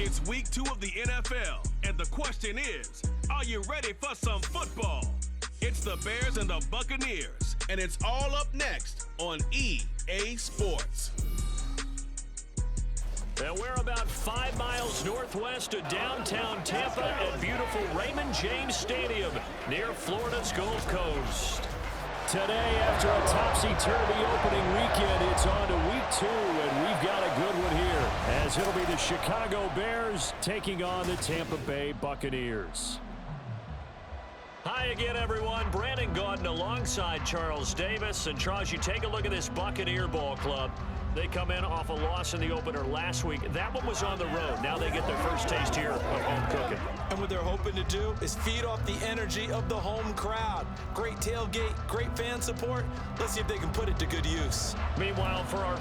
It's week 2 of the NFL, and the question is, are you ready for some football? It's the Bears and the Buccaneers, and it's all up next on EA Sports. And we're about 5 miles northwest of downtown Tampa at beautiful Raymond James Stadium near Florida's Gulf Coast. Today, after a topsy-turvy opening weekend, it's on to week 2, and we've got a good one here, as it'll be the Chicago Bears taking on the Tampa Bay Buccaneers. Hi again, everyone. Brandon Gaudin alongside Charles Davis. And Charles, you take a look at this Buccaneer ball club. They come in off a loss in the opener last week. That one was on the road. Now they get their first taste here of home cooking. And what they're hoping to do is feed off the energy of the home crowd. Great tailgate, great fan support. Let's see if they can put it to good use. Meanwhile, for our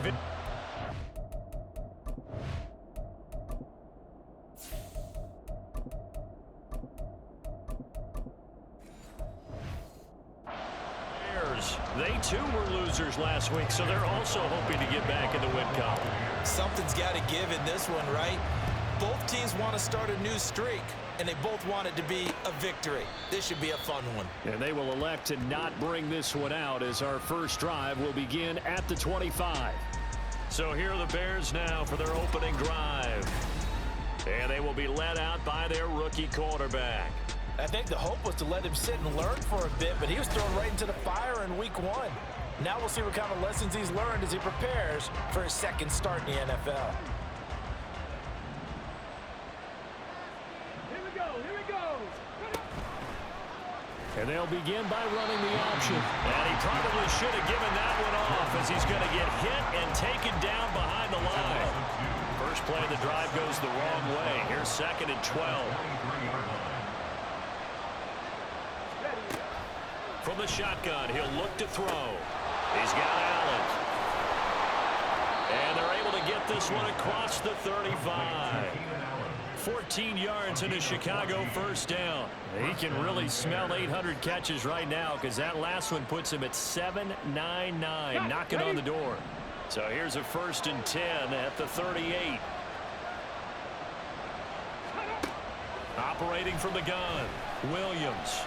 they too were losers last week, so they're also hoping to get back in the win column. Something's got to give in this one, right? Both teams want to start a new streak, and they both want it to be a victory. This should be a fun one. And they will elect to not bring this one out, as our first drive will begin at the 25. So here are the Bears now for their opening drive. And they will be led out by their rookie quarterback. I think the hope was to let him sit and learn for a bit, but he was thrown right into the fire in week 1. Now we'll see what kind of lessons he's learned as he prepares for his second start in the NFL. Here we go. And they'll begin by running the option. And he probably should have given that one off, as he's going to get hit and taken down behind the line. First play of the drive goes the wrong way. Here's 2nd and 12. From the shotgun, he'll look to throw. He's got Allen. And they're able to get this one across the 35. 14 yards and a Chicago first down. He can really smell 800 catches right now, because that last one puts him at 799, knocking on the door. So here's a 1st and 10 at the 38. Operating from the gun, Williams.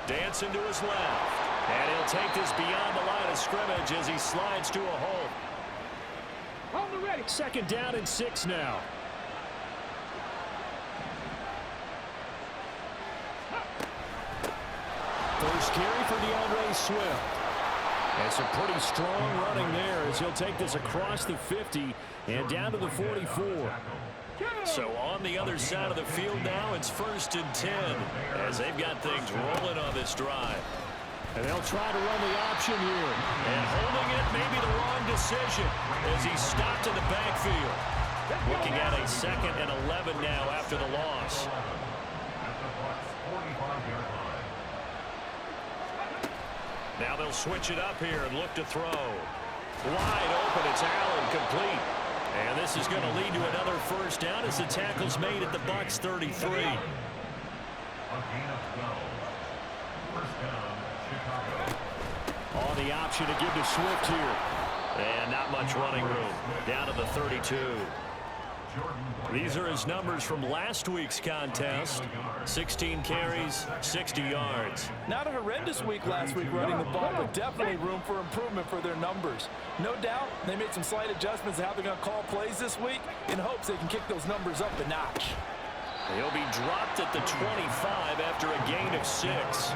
Dancing to his left. And he'll take this beyond the line of scrimmage as he slides to a hole. On the ready. 2nd down and 6 now. First carry for DeAndre Swift. And some pretty strong running there, as he'll take this across the 50 and down to the 44. So on the other side of the field now, it's 1st and 10, as they've got things rolling on this drive. And they'll try to run the option here. And holding it may be the wrong decision, as he's stopped in the backfield. Looking at a 2nd and 11 now after the loss. Now they'll switch it up here and look to throw. Wide open, it's Allen, complete. And this is going to lead to another first down as the tackle's made at the Bucs 33. On the option to give to Swift here. And not much running room. Down to the 32. These are his numbers from last week's contest. 16 carries, 60 yards. Not a horrendous week last week running the ball, but definitely room for improvement for their numbers. No doubt they made some slight adjustments to how they're going to call plays this week in hopes they can kick those numbers up a notch. He'll be dropped at the 25 after a gain of 6.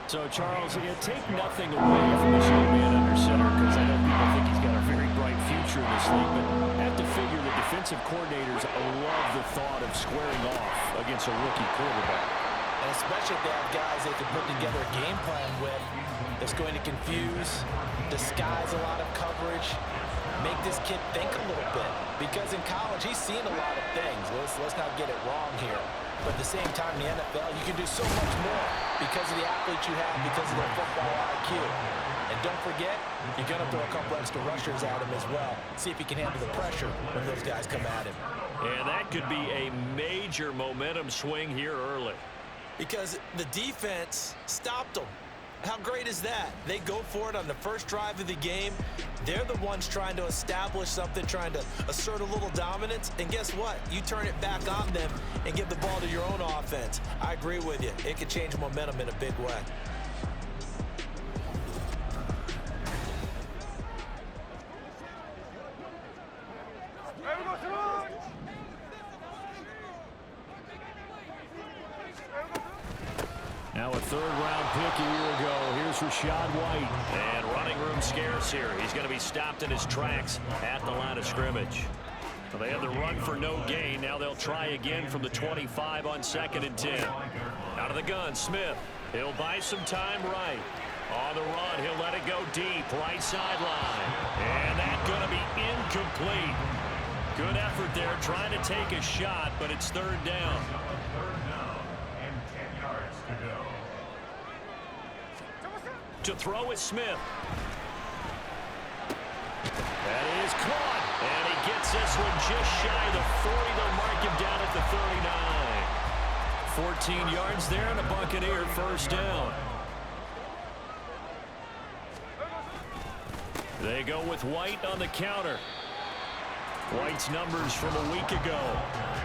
So, Charles, you take nothing away from this young man under center, because I know people think he's got a very bright future in this league, but I have to figure the defensive coordinators love the thought of squaring off against a rookie quarterback. And especially if they have guys they can put together a game plan with that's going to confuse, disguise a lot of coverage, make this kid think a little bit. Because in college, he's seen a lot of things. Let's not get it wrong here. But at the same time, in the NFL, you can do so much more because of the athletes you have, because of their football IQ. And don't forget, you're going to throw a couple extra rushers at him as well. See if he can handle the pressure when those guys come at him. And that could be a major momentum swing here early. Because the defense stopped them. How great is that? They go for it on the first drive of the game. They're the ones trying to establish something, trying to assert a little dominance. And guess what? You turn it back on them and give the ball to your own offense. I agree with you. It can change momentum in a big way. Now a third-round pick a year ago. Here's Rachaad White. And running room scarce here. He's going to be stopped in his tracks at the line of scrimmage. Well, they had the run for no gain. Now they'll try again from the 25 on 2nd and 10. Out of the gun, Smith. He'll buy some time right. On the run, he'll let it go deep. Right sideline. And that's going to be incomplete. Good effort there trying to take a shot, but it's 3rd down. To throw is Smith. That is caught. And he gets this one just shy of the 40. They'll mark him down at the 39. 14 yards there and a Buccaneer first down. They go with White on the counter. White's numbers from a week ago.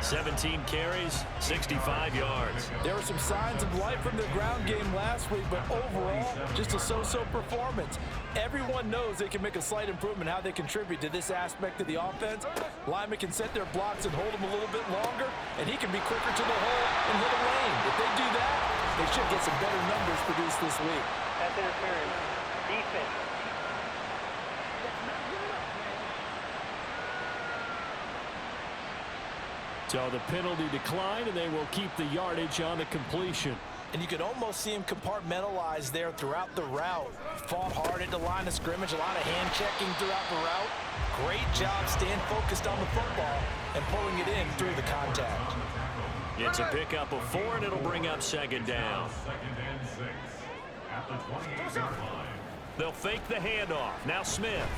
17 carries, 65 yards. There were some signs of life from their ground game last week, but overall, just a so-so performance. Everyone knows they can make a slight improvement how they contribute to this aspect of the offense. Linemen can set their blocks and hold them a little bit longer, and he can be quicker to the hole and hit a lane. If they do that, they should get some better numbers produced this week. That's interference. Defense. So the penalty declined, and they will keep the yardage on the completion. And you could almost see him compartmentalize there throughout the route. Fought hard at the line of scrimmage, a lot of hand checking throughout the route. Great job staying focused on the football and pulling it in through the contact. It's a pickup of 4, and it'll bring up 2nd down. They'll fake the handoff. Now Smith.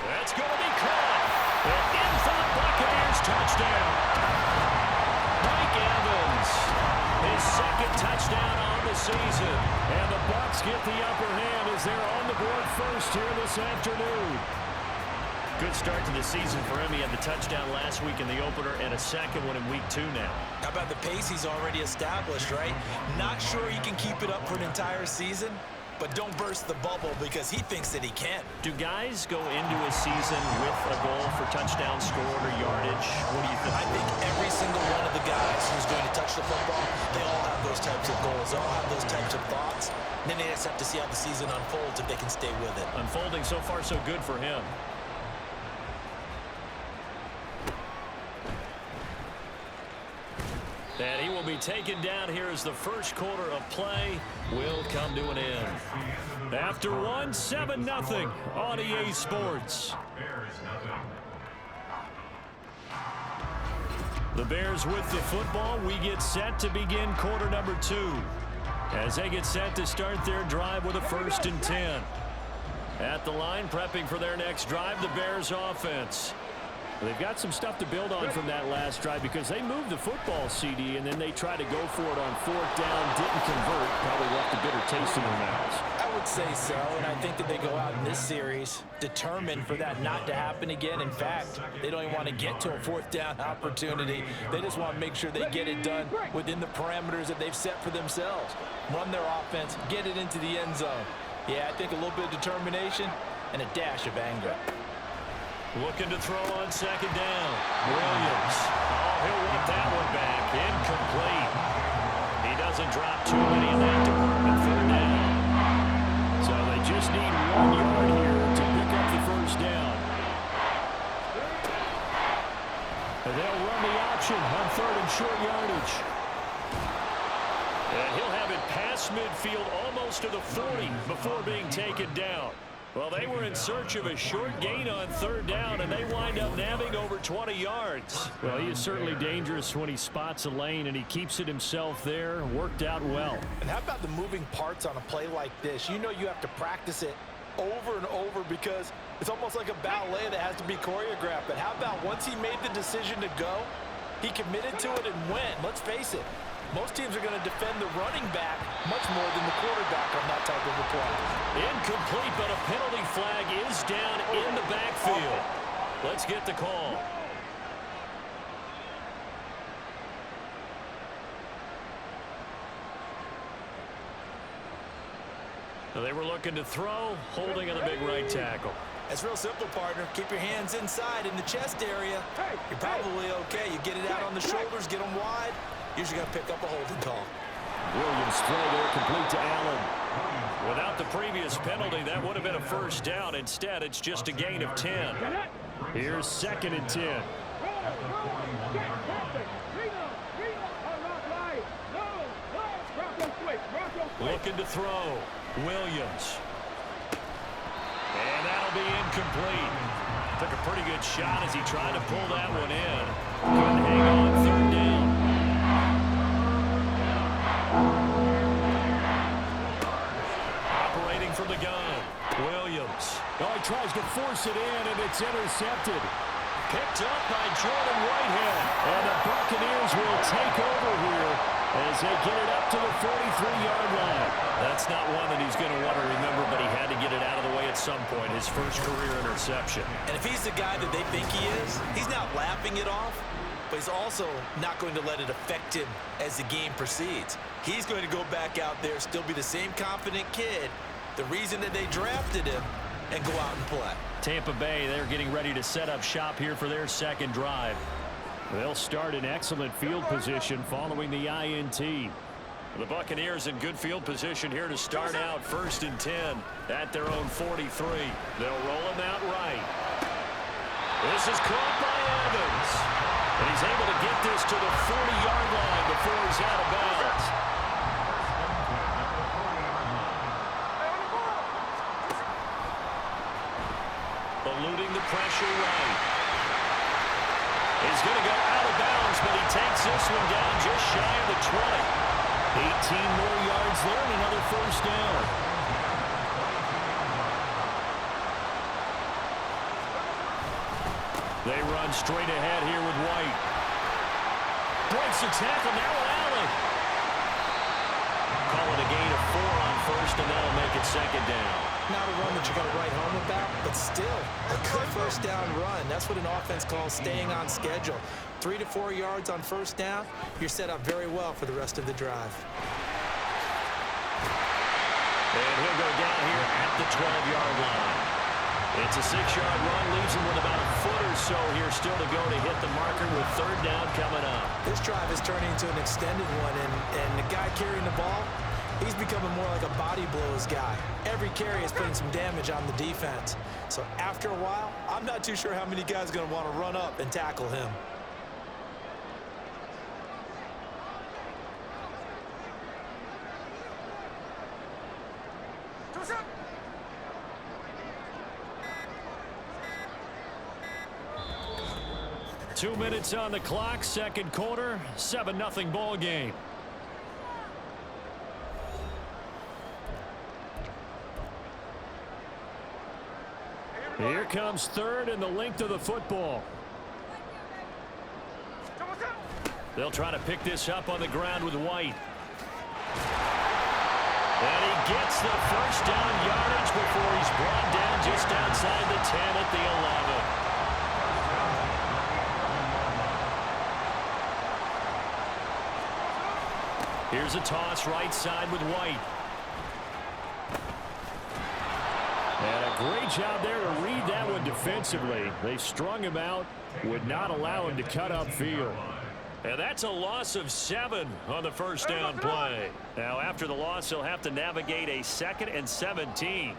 That's going to be caught. And in for the Buccaneers touchdown. Mike Evans, his 2nd touchdown on the season. And the Bucs get the upper hand as they're on the board first here this afternoon. Good start to the season for him. He had the touchdown last week in the opener and a 2nd one in week 2 now. How about the pace he's already established, right? Not sure he can keep it up for an entire season, but don't burst the bubble because he thinks that he can. Do guys go into a season with a goal for touchdown scored or yardage? What do you think? I think every single one of the guys who's going to touch the football, they all have those types of goals. They all have those types of thoughts. And then they just have to see how the season unfolds if they can stay with it. Unfolding so far so good for him. And he will be taken down here as the first quarter of play will come to an end. After 1, 7-0 on EA Sports. The Bears with the football. We get set to begin quarter number 2. As they get set to start their drive with a 1st and 10. At the line, prepping for their next drive, the Bears offense. They've got some stuff to build on from that last drive because they moved the football, CD, and then they tried to go for it on 4th down, didn't convert, probably left a bitter taste in their mouths. I would say so, and I think that they go out in this series determined for that not to happen again. In fact, they don't even want to get to a 4th down opportunity. They just want to make sure they get it done within the parameters that they've set for themselves. Run their offense, get it into the end zone. Yeah, I think a little bit of determination and a dash of anger. Looking to throw on 2nd down. Williams. Oh, he'll want that one back. Incomplete. He doesn't drop too many in that department. 3rd down. So they just need 1 yard here to pick up the 1st down. And they'll run the option on 3rd and short yardage. And he'll have it past midfield almost to the 40 before being taken down. Well, they were in search of a short gain on 3rd down, and they wind up nabbing over 20 yards. Well, he is certainly dangerous when he spots a lane, and he keeps it himself there. Worked out well. And how about the moving parts on a play like this? You know you have to practice it over and over because it's almost like a ballet that has to be choreographed. But how about once he made the decision to go, he committed to it and went. Let's face it, Most teams are going to defend the running back much more than the quarterback on that type of a play. Incomplete, but a penalty flag is down in the backfield. Let's get the call. They were looking to throw, holding on the big right tackle. It's real simple, partner. Keep your hands inside in the chest area. You're probably okay. You get it out on the shoulders, get them wide. Usually going to pick up a holding call. Williams throw there complete to Allen. Without the previous penalty, that would have been a first down. Instead, it's just a gain of 10. Here's 2nd and 10. Looking to throw. Williams. And that'll be incomplete. Took a pretty good shot as he tried to pull that one in. Couldn't hang on 3rd down. Operating from the gun. Williams. Oh, he tries to force it in, and it's intercepted. Picked up by Jordan Whitehead. And the Buccaneers will take over here as they get it up to the 43-yard line. That's not one that he's going to want to remember, but he had to get it out of the way at some point. His first career interception. And if he's the guy that they think he is, he's not laughing it off, but he's also not going to let it affect him as the game proceeds. He's going to go back out there, still be the same confident kid, the reason that they drafted him, and go out and play. Tampa Bay, they're getting ready to set up shop here for their second drive. They'll start in excellent field position following the INT. The Buccaneers in good field position here to start out 1st and 10 at their own 43. They'll roll him out right. This is caught by Evans. And he's able to get this to the 40-yard line before he's out of bounds. Eluding the pressure right. He's going to go out of bounds, but he takes this one down just shy of the 20. 18 more yards there and another first down. They run straight ahead here with White. Breaks the tackle now with Allen. Call it a gain of 4 on first, and that'll make it 2nd down. Not a run that you're going to write home about, but still a good first down run. That's what an offense calls staying on schedule. 3 to 4 yards on first down, you're set up very well for the rest of the drive. And he'll go down here at the 12-yard line. It's a 6-yard run, leaves him with about a foot or so here still to go to hit the marker with 3rd down coming up. This drive is turning into an extended one, and the guy carrying the ball, he's becoming more like a body blows guy. Every carry is putting some damage on the defense. So after a while, I'm not too sure how many guys are going to want to run up and tackle him. Two minutes on the clock, second quarter, 7-0 ball game. Here comes 3rd and the length of the football. They'll try to pick this up on the ground with White. And he gets the first down yardage before he's brought down just outside the 10 at the 11. Here's a toss right side with White. And a great job there to read that one defensively. They strung him out, would not allow him to cut upfield. And that's a loss of 7 on the first down play. Now, after the loss, he'll have to navigate a 2nd and 17.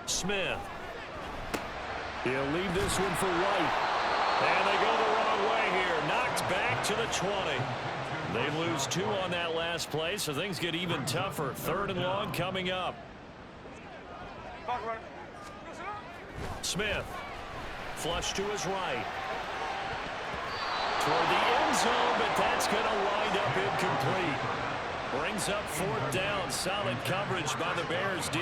Smith. He'll leave this one for White. And they go the wrong way here. Knocked back to the 20. They lose 2 on that last play, so things get even tougher. 3rd and long coming up. Smith. Flush to his right. Toward the end zone, but that's going to wind up incomplete. Brings up 4th down. Solid coverage by the Bears D.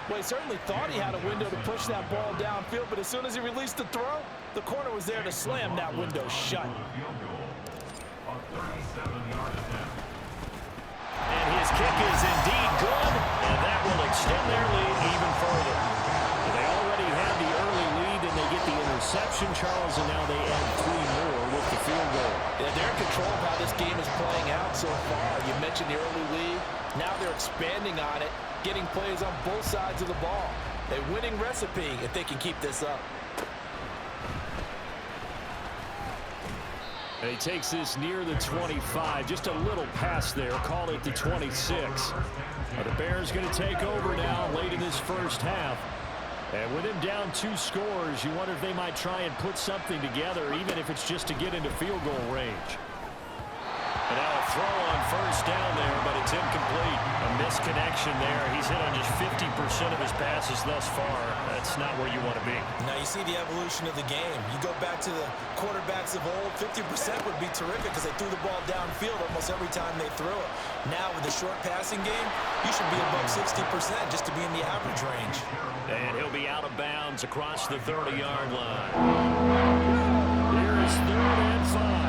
Well, he certainly thought he had a window to push that ball downfield, but as soon as he released the throw, the corner was there to slam that window shut. kick is indeed good, and that will extend their lead even further. They already had the early lead, and they get the interception, Charles, and now they add 3 more with the field goal. Yeah, they're in control of how this game is playing out so far. You mentioned the early lead. Now they're expanding on it, getting plays on both sides of the ball. A winning recipe if they can keep this up. And he takes this near the 25. Just a little pass there. Call it the 26. The Bears going to take over now late in this first half. And with him down 2 scores, you wonder if they might try and put something together, even if it's just to get into field goal range. And now a throw on first down there, but it's incomplete. A misconnection there. He's hit on just 50% of his passes thus far. That's not where you want to be. Now you see the evolution of the game. You go back to the quarterbacks of old, 50% would be terrific because they threw the ball downfield almost every time they threw it. Now with the short passing game, you should be above 60% just to be in the average range. And he'll be out of bounds across the 30-yard line. Here is 3rd and 5.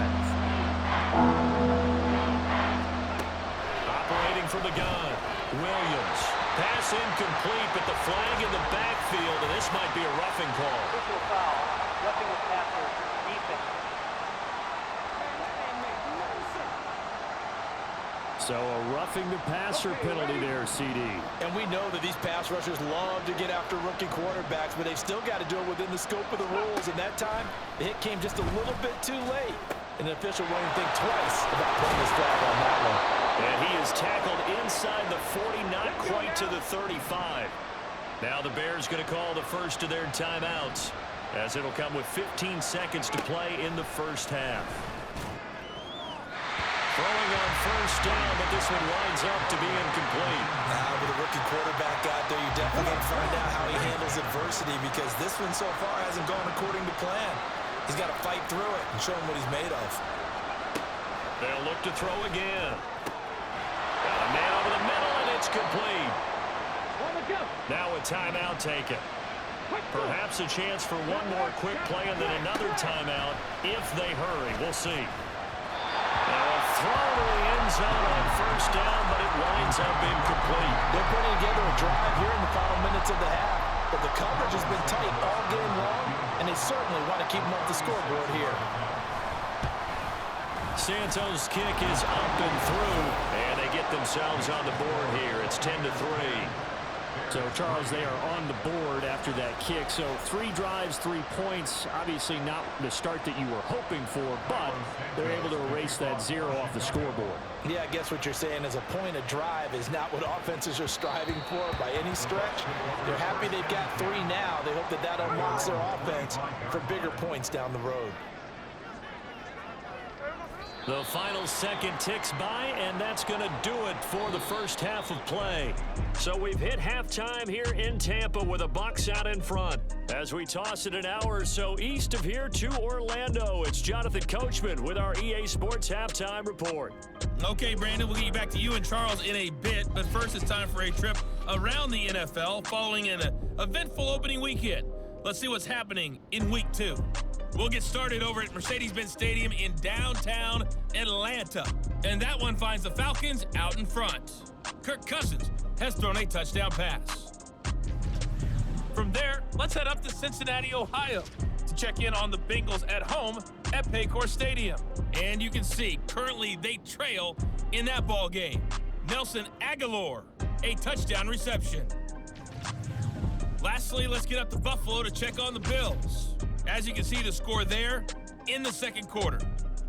Operating from the gun, Williams. Pass incomplete, but the flag in the backfield, and this might be a roughing call. Official foul. Roughing the passer. Defense. So a roughing the passer penalty there, CD. And we know that these pass rushers love to get after rookie quarterbacks, but they've still got to do it within the scope of the rules. And that time, the hit came just a little bit too late. And the official won't even think twice about putting his flag on that one. And he is tackled inside the 40, not quite to the 35. Now the Bears going to call the first of their timeouts, as it'll come with 15 seconds to play in the first half. Throwing on first down, but this one winds up to be incomplete. Now with a rookie quarterback out there, you definitely got to find out how he handles adversity, because this one so far hasn't gone according to plan. He's got to fight through it and show him what he's made of. They'll look to throw again. Got a man over the middle, and it's complete. Now a timeout taken. Perhaps a chance for one more quick play and then another timeout if they hurry. We'll see. Now a throw to the end zone on first down, but it winds up incomplete. They're putting together a drive here in the final minutes of the half, but the coverage has been tight all game long, and they certainly want to keep them off the scoreboard here. Santos' kick is up and through, and they get themselves on the board here. It's 10-3. So, Charles, they are on the board after that kick. So 3 drives, 3 points. Obviously not the start that you were hoping for, but they're able to erase that 0 off the scoreboard. Yeah, I guess what you're saying is a point a drive is not what offenses are striving for by any stretch. They're happy they've got 3 now. They hope that that unlocks their offense for bigger points down the road. The final second ticks by, and that's going to do it for the first half of play. So we've hit halftime here in Tampa with the Bucs out in front. As we toss it an hour or so east of here to Orlando, it's Jonathan Coachman with our EA Sports Halftime Report. Okay, Brandon, we'll get you back to you and Charles in a bit, but first it's time for a trip around the NFL following an eventful opening weekend. Let's see what's happening in Week 2. We'll get started over at Mercedes-Benz Stadium in downtown Atlanta. And that one finds the Falcons out in front. Kirk Cousins has thrown a touchdown pass. From there, let's head up to Cincinnati, Ohio to check in on the Bengals at home at Paycor Stadium. And you can see, currently they trail in that ball game. Nelson Aguilar, a touchdown reception. Lastly, let's get up to Buffalo to check on the Bills. As you can see, the score there in the second quarter.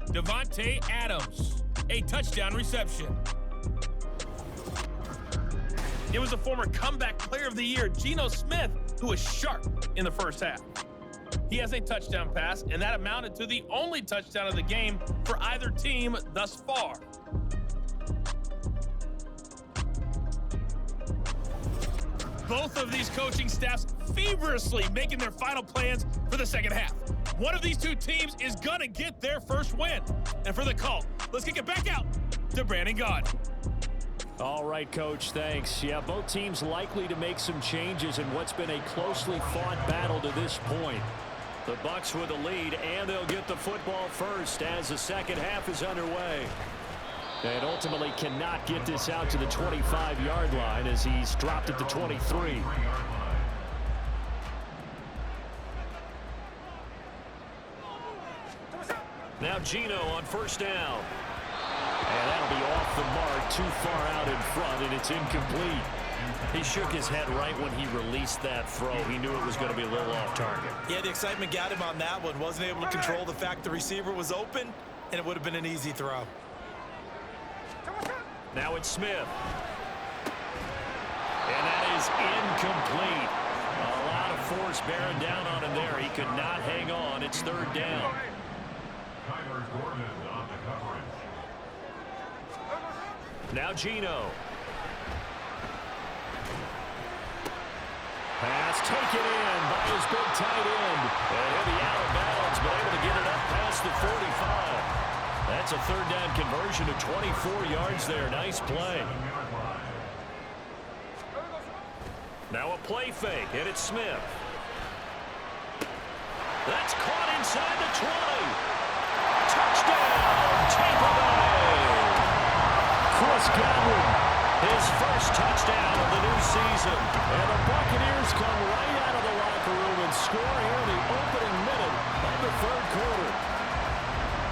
Devontae Adams, a touchdown reception. It was a former comeback player of the year, Geno Smith, who was sharp in the first half. He has a touchdown pass, and that amounted to the only touchdown of the game for either team thus far. Both of these coaching staffs feverishly making their final plans for the second half. One of these two teams is going to get their first win. And for the call, let's kick it back out to Brandon Gaudin. All right, Coach, thanks. Yeah, both teams likely to make some changes in what's been a closely fought battle to this point. The Bucs with the lead, and they'll get the football first as the second half is underway. And ultimately cannot get this out to the 25-yard line as he's dropped at the 23. Now Gino on first down. And that'll be off the mark, too far out in front, and it's incomplete. He shook his head right when he released that throw. He knew it was going to be a little off target. Yeah, the excitement got him on that one. Wasn't able to control the fact the receiver was open, and it would have been an easy throw. Now it's Smith. And that is incomplete. A lot of force bearing down on him there. He could not hang on. It's third down. Now Gino. Pass taken in by his big tight end. And he'll be out of bounds, but able to get it up past the 45. That's a third down conversion to 24 yards there. Nice play. Now a play fake, and it's Smith. That's caught inside the 20. Touchdown, Tampa Bay. Chris Godwin, his first touchdown of the new season. And the Buccaneers come right out of the locker room and score here in the opening minute of the third quarter.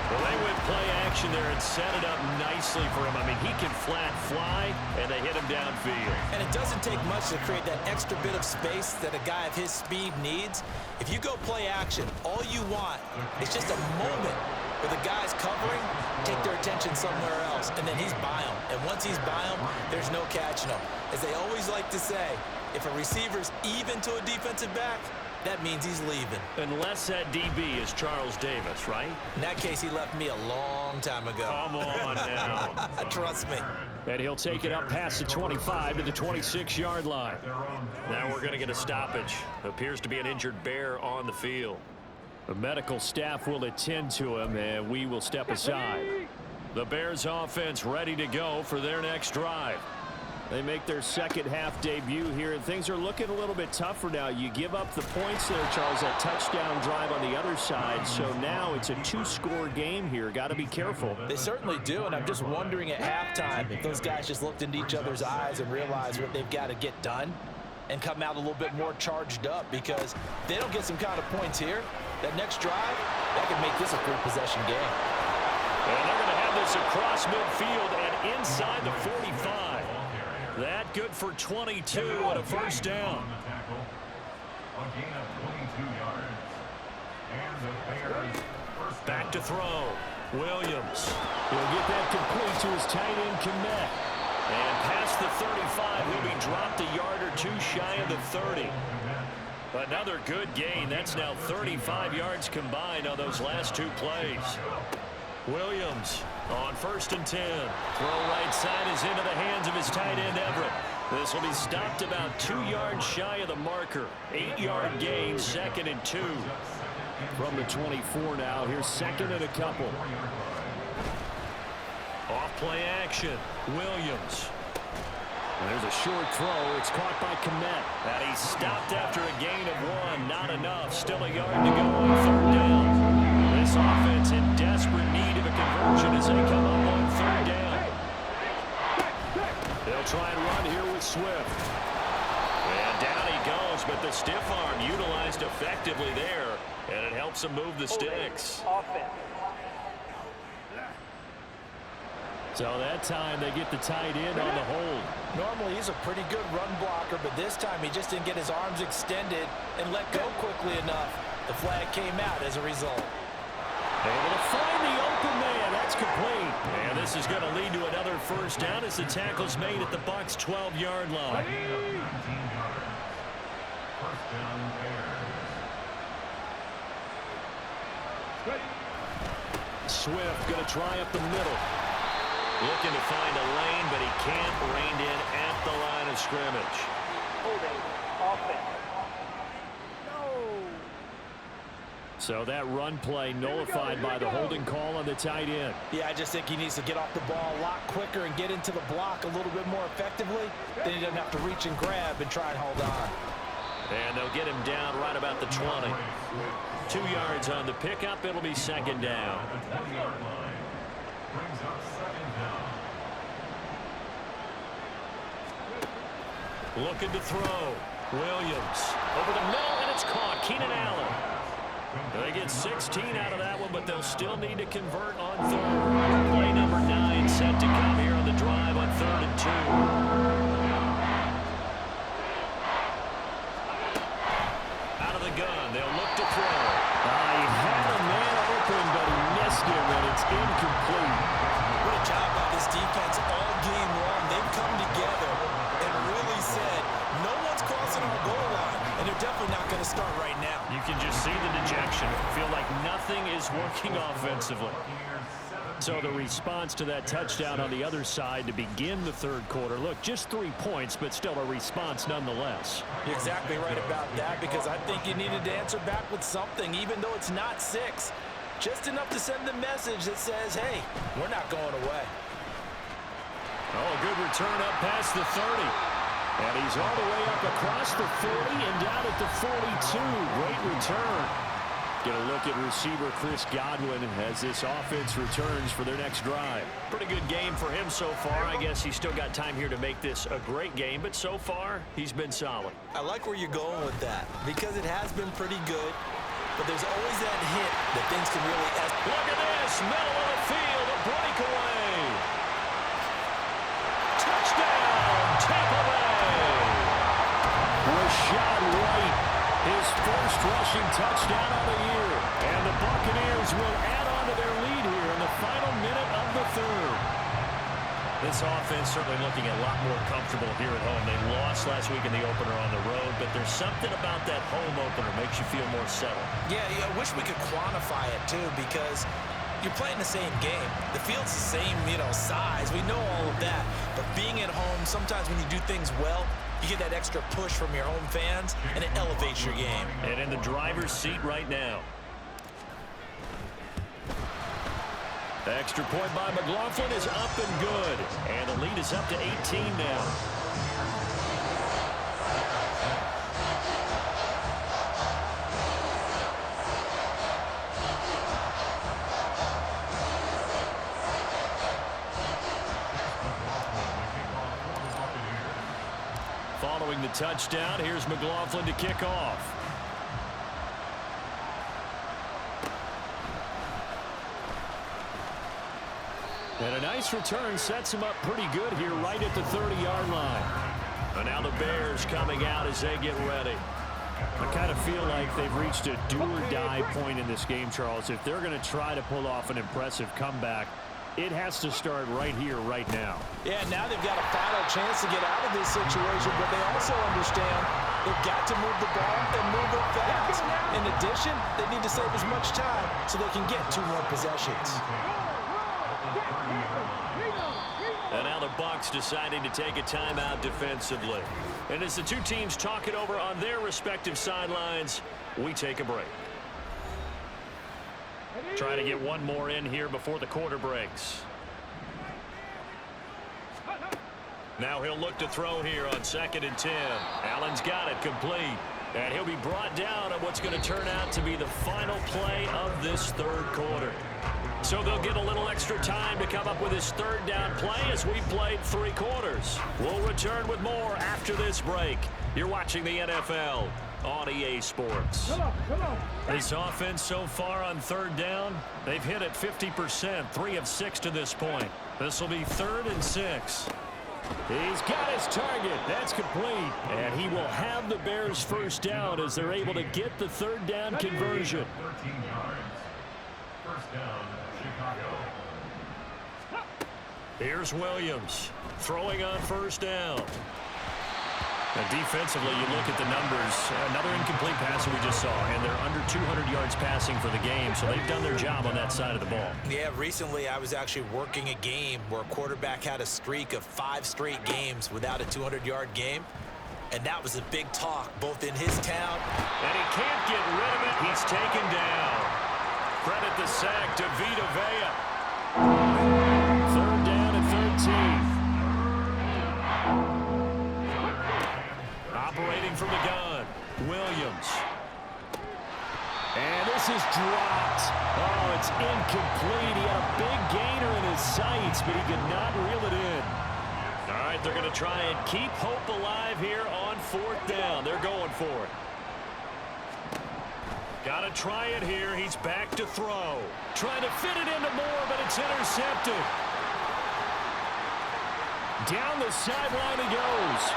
Well, they went play action there and set it up nicely for him. I mean, he can flat fly, and they hit him downfield. And it doesn't take much to create that extra bit of space that a guy of his speed needs. If you go play action, all you want is just a moment where the guy's covering, take their attention somewhere else, and then he's by him. And once he's by him, there's no catching him. As they always like to say, if a receiver's even to a defensive back, that means he's leaving. Unless that DB is Charles Davis, right? In that case, he left me a long time ago. Come on now. Trust me. And he'll take it up past the 25 to the 26-yard line. Now we're going to get a stoppage. Appears to be an injured Bear on the field. The medical staff will attend to him, and we will step aside. The Bears offense ready to go for their next drive. They make their second half debut here, and things are looking a little bit tougher now. You give up the points there, Charles, that touchdown drive on the other side. So now it's a two-score game here. Got to be careful. They certainly do, and I'm just wondering at halftime if those guys just looked into each other's eyes and realized what they've got to get done and come out a little bit more charged up, because if they don't get some kind of points here, that next drive, that could make this a three-possession game. And they're going to have this across midfield and inside the 45. That good for 22 and a first down. Back to throw. Williams. He'll get that complete to his tight end, Kmet. And past the 35, he'll be dropped a yard or two shy of the 30. Another good gain. That's now 35 yards combined on those last two plays. Williams on 1st and 10. Throw right side is into the hands of his tight end, Everett. This will be stopped about 2 yards shy of the marker. 8-yard gain, 2nd and 2. From the 24 now. Here's 2nd and a couple. Off play action. Williams. And there's a short throw. It's caught by Kmet. And he's stopped after a gain of 1. Not enough. Still a yard to go on 3rd down. This offense in desperate need of a conversion as they come up on 3rd down. They'll try and run here with Swift. And down he goes, but the stiff arm utilized effectively there, and it helps him move the sticks. Offense. So that time they get the tight end on the hold. Normally he's a pretty good run blocker, but this time he just didn't get his arms extended and let go quickly enough. The flag came out as a result. Able to find the open man. That's complete. And this is going to lead to another first down as the tackle's made at the Bucs' 12-yard line. Swift going to try up the middle. Looking to find a lane, but he can't rein in at the line of scrimmage. Holding. Offense. So that run play nullified by the holding call on the tight end. Yeah, I just think he needs to get off the ball a lot quicker and get into the block a little bit more effectively. Then he doesn't have to reach and grab and try and hold on. And they'll get him down right about the 20. 2 yards on the pickup. It'll be 2nd down. Looking to throw. Williams over the middle, and it's caught. Keenan Allen. They get 16 out of that one, but they'll still need to convert on third. Play number 9 set to come here on the drive on 3rd and 2. Out of the gun, they'll look to throw. He had a man open, but he missed him, and it's incomplete. What a job by this defense all game long. They've come together and really said, no one's crossing our goal line, and they're definitely not going to start right now. You can just see the dejection. Feel like nothing is working offensively. So the response to that touchdown on the other side to begin the third quarter. Look, just 3 points, but still a response nonetheless. You're exactly right about that, because I think you needed to answer back with something, even though it's not 6. Just enough to send the message that says, hey, we're not going away. Oh, a good return up past the 30. And he's all the way up across the 40 and down at the 42. Great return. Get a look at receiver Chris Godwin as this offense returns for their next drive. Pretty good game for him so far. I guess he's still got time here to make this a great game, but so far, he's been solid. I like where you're going with that, because it has been pretty good, but there's always that hint that things can really escalate. Look at this, middle of the field, a breakaway. Touchdown, Tampa Bay. Rashad White, his first rushing touchdown of the year. And the Buccaneers will add on to their lead here in the final minute of the third. This offense certainly looking a lot more comfortable here at home. They lost last week in the opener on the road, but there's something about that home opener makes you feel more settled. Yeah, I wish we could quantify it, too, because you're playing the same game. The field's the same, size. We know all of that. But being at home, sometimes when you do things well, you get that extra push from your home fans, and it elevates your game. And in the driver's seat right now. The extra point by McLaughlin is up and good. And the lead is up to 18 now. Following the touchdown, here's McLaughlin to kick off. And a nice return sets him up pretty good here right at the 30-yard line. And now the Bears coming out as they get ready. I kind of feel like they've reached a do-or-die point in this game, Charles. If they're going to try to pull off an impressive comeback, it has to start right here, right now. Yeah, now they've got a final chance to get out of this situation, but they also understand they've got to move the ball and move it fast. In addition, they need to save as much time so they can get 2 more possessions. And now the Bucs deciding to take a timeout defensively. And as the two teams talk it over on their respective sidelines, we take a break. Trying to get one more in here before the quarter breaks. Now he'll look to throw here on 2nd and 10. Allen's got it complete. And he'll be brought down on what's going to turn out to be the final play of this third quarter. So they'll get a little extra time to come up with his 3rd down play as we played 3 quarters. We'll return with more after this break. You're watching the NFL on EA Sports. Come on. This offense so far on 3rd down, they've hit it 50%, 3 of 6 to this point. This will be 3rd and 6. He's got his target. That's complete. And he will have the Bears' first down as they're able to get the 3rd down conversion. 13 yards. First down, Chicago. Here's Williams throwing on 1st down. Now defensively, you look at the numbers. Another incomplete pass that we just saw, and they're under 200 yards passing for the game, so they've done their job on that side of the ball. Yeah, recently I was actually working a game where a quarterback had a streak of 5 straight games without a 200-yard game, and that was a big talk both in his town. And he can't get rid of it. He's taken down. Credit the sack to Vita Vea. 3rd down and 13. Operating from the gun, Williams. And this is dropped. Oh, it's incomplete. He had a big gainer in his sights, but he could not reel it in. right, they're going to try and keep hope alive here on 4th down. They're going for it. Got to try it here. He's back to throw. Trying to fit it into Moore, but it's intercepted. Down the sideline he goes.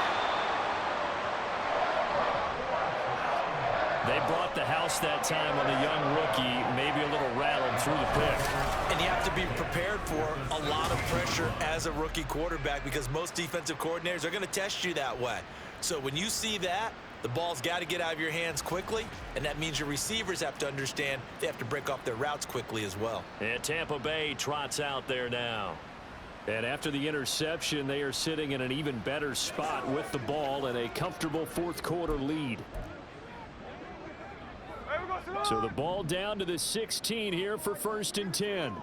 They brought the house that time on the young rookie, maybe a little rattled through the pick. And you have to be prepared for a lot of pressure as a rookie quarterback because most defensive coordinators are going to test you that way. So when you see that, the ball's got to get out of your hands quickly, and that means your receivers have to understand they have to break off their routes quickly as well. And Tampa Bay trots out there now. And after the interception, they are sitting in an even better spot with the ball and a comfortable 4th quarter lead. So the ball down to the 16 here for 1st and 10.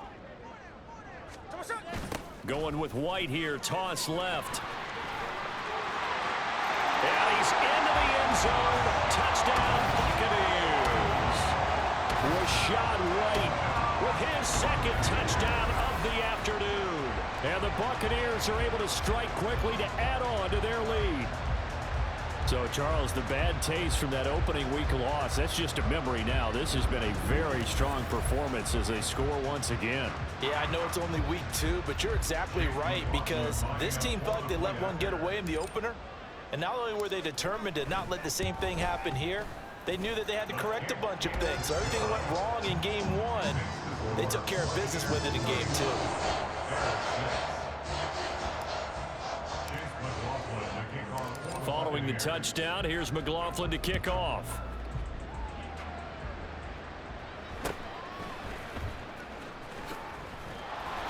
Going with White here, toss left. And he's into the end zone. Touchdown, Buccaneers. Rashad White with his 2nd touchdown of the afternoon. And the Buccaneers are able to strike quickly to add on to their lead. So, Charles, the bad taste from that opening week loss, that's just a memory now. This has been a very strong performance as they score once again. Yeah, I know it's only week 2, but you're exactly right because this team felt they let one get away in the opener. And not only were they determined to not let the same thing happen here, they knew that they had to correct a bunch of things. So everything that went wrong in game 1, they took care of business with it in game 2. Following the touchdown, here's McLaughlin to kick off.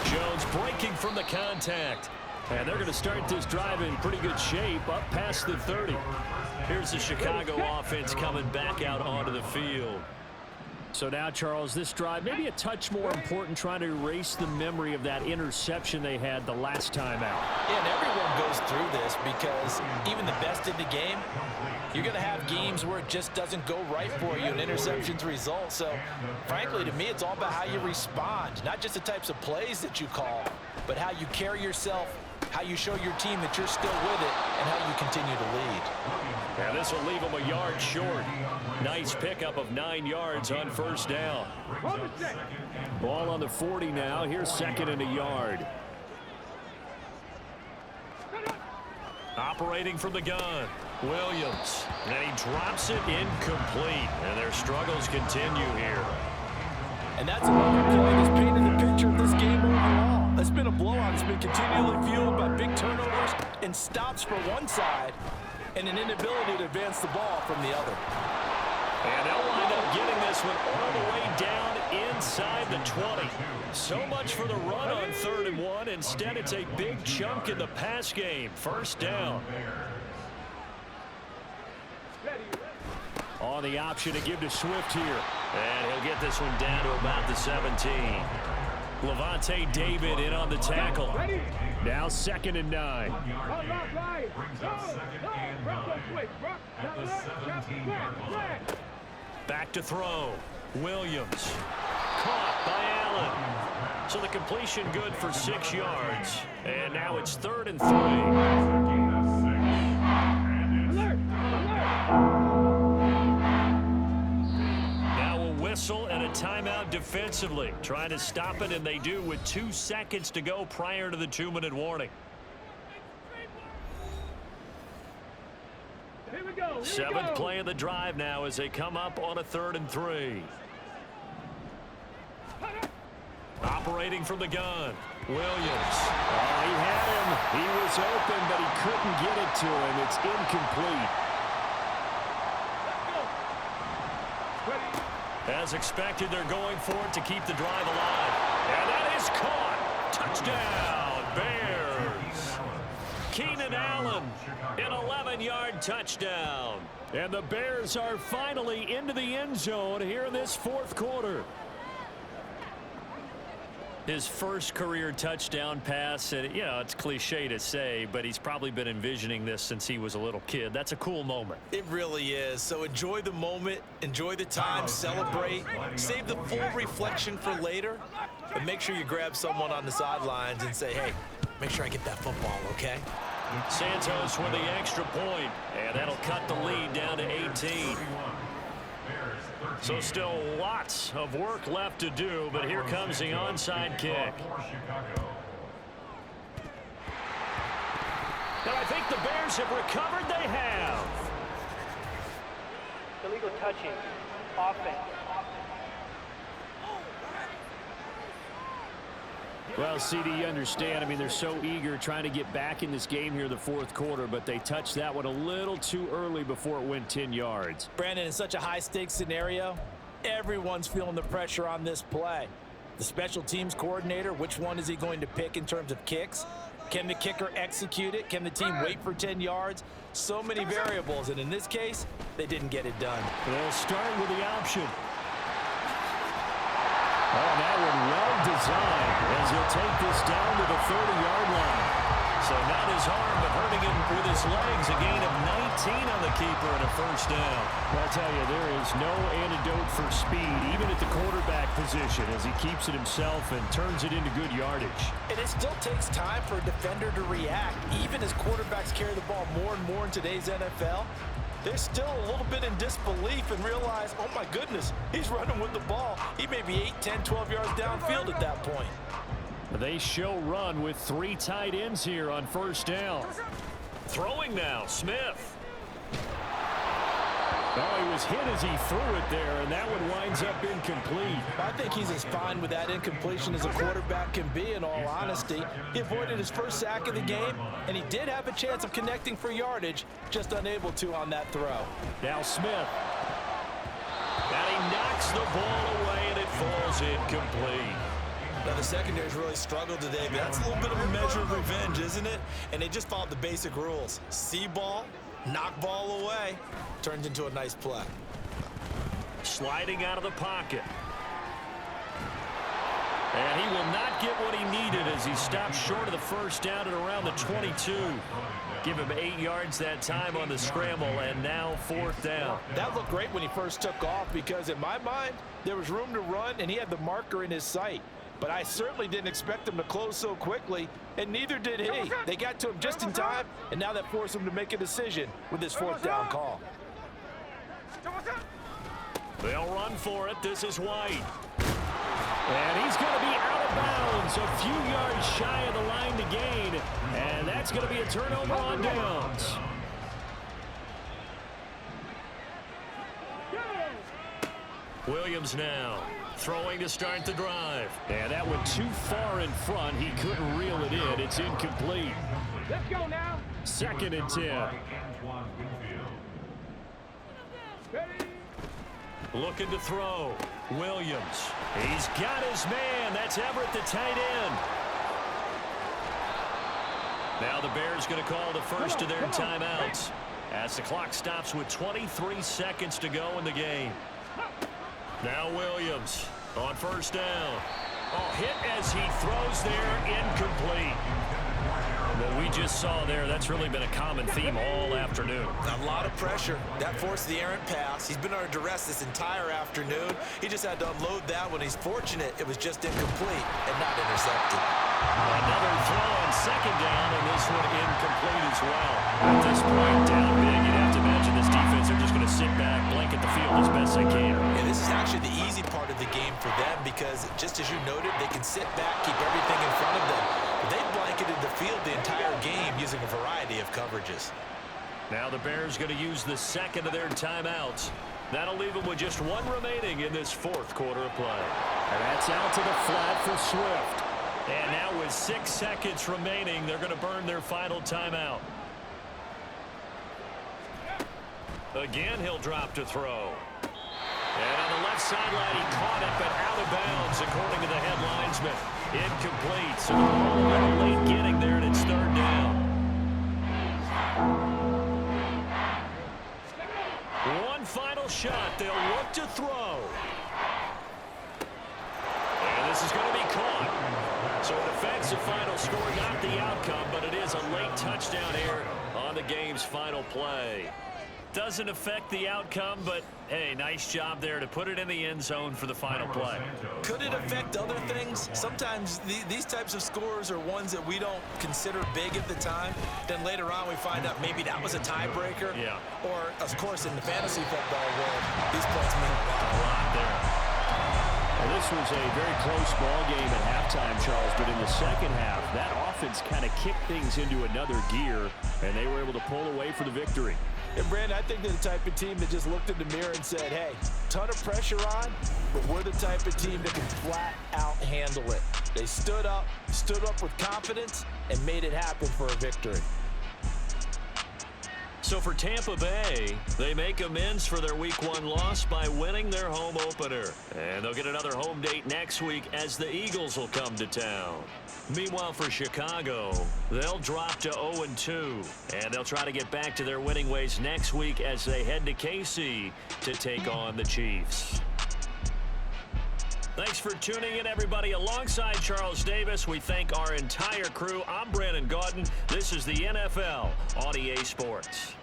Jones breaking from the contact. And they're going to start this drive in pretty good shape up past the 30. Here's the Chicago offense coming back out onto the field. So now, Charles, this drive maybe a touch more important, trying to erase the memory of that interception they had the last time out. Yeah, and everyone goes through this because even the best in the game, you're going to have games where it just doesn't go right for you and interceptions result. So, frankly, to me, it's all about how you respond, not just the types of plays that you call, but how you carry yourself, how you show your team that you're still with it, and how you continue to lead. Yeah, this will leave them a yard short. Nice pickup of 9 yards on 1st down. Ball on the 40 now. Here's 2nd and a yard. Operating from the gun, Williams. And he drops it incomplete. And their struggles continue here. And that's another play that's painted the picture of this game overall. It's been a blowout. It's been continually fueled by big turnovers and stops for one side and an inability to advance the ball from the other. And they'll wind up getting this one all the way down inside the 20. So much for the run on 3rd and 1. Instead, it's a big chunk in the pass game. 1st down. On the option to give to Swift here. And he'll get this one down to about the 17. Levante David in on the tackle. Now 2nd and 9. Back to throw. Williams. Caught by Allen. So the completion good for 6 yards. And now it's 3rd and 3. And a timeout defensively. Trying to stop it, and they do with 2 seconds to go prior to the 2-minute warning. Here we go. 7th play of the drive now as they come up on a 3rd and 3. Operating from the gun, Williams. Oh, he had him. He was open, but he couldn't get it to him. It's incomplete. As expected, they're going for it to keep the drive alive. And that is caught. Touchdown, Bears. Keenan Allen, an 11-yard touchdown. And the Bears are finally into the end zone here in this 4th quarter. His first career touchdown pass, and you know, it's cliche to say, but he's probably been envisioning this since he was a little kid. That's a cool moment. It really is. So enjoy the moment, enjoy the time, celebrate, save the full reflection for later, but make sure you grab someone on the sidelines and say, hey, make sure I get that football, okay? Santos with the extra point, and that'll cut the lead down to 18. So still lots of work left to do, but here comes the onside kick. And I think the Bears have recovered. They have. Illegal touching. Offense. Well, CD, you understand. I mean, they're so eager trying to get back in this game here in the fourth quarter, but they touched that one a little too early before it went 10 yards. Brandon, in such a high-stakes scenario, everyone's feeling the pressure on this play. The special teams coordinator, which one is he going to pick in terms of kicks? Can the kicker execute it? Can the team wait for 10 yards? So many variables, and in this case, they didn't get it done. They'll start with the option. Oh, that one well designed as he'll take this down to the 30-yard line. So not his arm, but hurting him with his legs. A gain of 19 on the keeper and a first down. Well, I'll tell you, there is no antidote for speed, even at the quarterback position, as he keeps it himself and turns it into good yardage. And it still takes time for a defender to react. Even as quarterbacks carry the ball more and more in today's NFL, they're still a little bit in disbelief and realize, oh my goodness, he's running with the ball. He may be 8, 10, 12 yards downfield at that point. They show run with 3 tight ends here on first down. Throwing now, Smith. Oh, he was hit as he threw it there, and that one winds up incomplete. I think he's as fine with that incompletion as a quarterback can be, in all honesty. He avoided his first sack of the game, and he did have a chance of connecting for yardage, just unable to on that throw. Now Smith. And he knocks the ball away, and it falls incomplete. Now, the secondary's really struggled today, but that's a little bit of a measure of revenge, isn't it? And they just followed the basic rules. See ball, knock ball away, turns into a nice play. Sliding out of the pocket. And he will not get what he needed as he stops short of the first down at around the 22. Give him 8 yards that time on the scramble, and now fourth down. That looked great when he first took off because, in my mind, there was room to run, and he had the marker in his sight. But I certainly didn't expect him to close so quickly, and neither did he. They got to him just in time, and now that forced him to make a decision with his fourth down call. They'll run for it. This is White. And he's going to be out of bounds, a few yards shy of the line to gain, and that's going to be a turnover on downs. Williams now. Throwing to start the drive. And that went too far in front. He couldn't reel it in. It's incomplete. Let's go now. 2nd and 10. Looking to throw. Williams. He's got his man. That's Everett, the tight end. Now the Bears going to call the first of their timeouts as the clock stops with 23 seconds to go in the game. Now Williams on first down. Oh, hit as he throws there, incomplete. What we just saw there, that's really been a common theme all afternoon. A lot of pressure. That forced the errant pass. He's been under duress this entire afternoon. He just had to unload that one. He's fortunate it was just incomplete and not intercepted. Another throw on second down, and this one incomplete as well. At this point, down big, you'd have to imagine this defense are just going to sit back, blanket the field as best they can. And this is actually the easy part of the game for them because, just as you noted, they can sit back, keep everything in front of them. They blanketed the field the entire game using a variety of coverages. Now the Bears going to use the second of their timeouts. That'll leave them with just one remaining in this fourth quarter of play. And that's out to the flat for Swift. And now with 6 seconds remaining, they're going to burn their final timeout. Again, he'll drop to throw. And on the left sideline, he caught it, but out of bounds, according to the head linesman. Incomplete. So the ball a little late getting there, and it's third down. One final shot. They'll look to throw. And this is going to be caught. So a defensive final score, not the outcome, but it is a late touchdown here on the game's final play. Doesn't affect the outcome, but hey, nice job there to put it in the end zone for the final play. Could it affect other things? Sometimes these types of scores are ones that we don't consider big at the time. Then later on we find out maybe that was a tiebreaker. Yeah. Or, of course, in the fantasy football world, these points mean a lot. A lot there. Well, this was a very close ball game at halftime, Charles, but in the second half, that offense kind of kicked things into another gear, and they were able to pull away for the victory. And, Brandon, I think they're the type of team that just looked in the mirror and said, hey, ton of pressure on, but we're the type of team that can flat out handle it. They stood up with confidence, and made it happen for a victory. So for Tampa Bay, they make amends for their Week 1 loss by winning their home opener. And they'll get another home date next week as the Eagles will come to town. Meanwhile, for Chicago, they'll drop to 0-2. And they'll try to get back to their winning ways next week as they head to KC to take on the Chiefs. Thanks for tuning in, everybody. Alongside Charles Davis, we thank our entire crew. I'm Brandon Gaudin. This is the NFL on EA Sports.